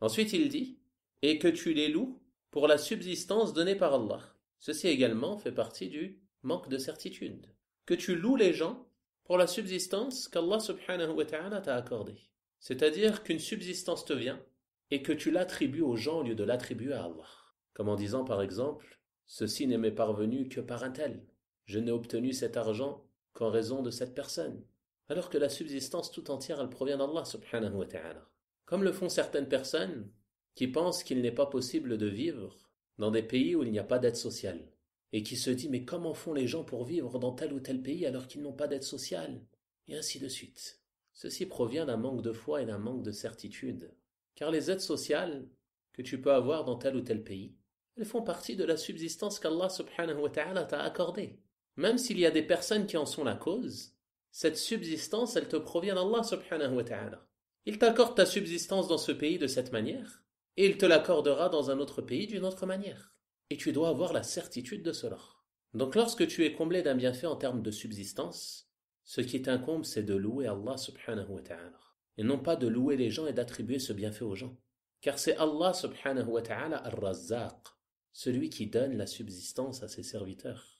Ensuite il dit, et que tu les loues pour la subsistance donnée par Allah. Ceci également fait partie du manque de certitude. Que tu loues les gens pour la subsistance qu'Allah subhanahu wa ta'ala t'a accordée. C'est-à-dire qu'une subsistance te vient et que tu l'attribues aux gens au lieu de l'attribuer à Allah. Comme en disant par exemple, ceci n'est m'est parvenu que par un tel. Je n'ai obtenu cet argent qu'en raison de cette personne. Alors que la subsistance tout entière, elle provient d'Allah subhanahu wa ta'ala. Comme le font certaines personnes qui pensent qu'il n'est pas possible de vivre dans des pays où il n'y a pas d'aide sociale. Et qui se dit mais comment font les gens pour vivre dans tel ou tel pays alors qu'ils n'ont pas d'aide sociale? Et ainsi de suite. Ceci provient d'un manque de foi et d'un manque de certitude. Car les aides sociales que tu peux avoir dans tel ou tel pays, elles font partie de la subsistance qu'Allah subhanahu wa ta'ala t'a accordée. Même s'il y a des personnes qui en sont la cause, cette subsistance, elle te provient d'Allah subhanahu wa ta'ala. Il t'accorde ta subsistance dans ce pays de cette manière, et il te l'accordera dans un autre pays d'une autre manière. Et tu dois avoir la certitude de cela. Donc lorsque tu es comblé d'un bienfait en termes de subsistance, ce qui t'incombe c'est de louer Allah subhanahu wa ta'ala. Et non pas de louer les gens et d'attribuer ce bienfait aux gens. Car c'est Allah subhanahu wa ta'ala ar-Razzaq, celui qui donne la subsistance à ses serviteurs.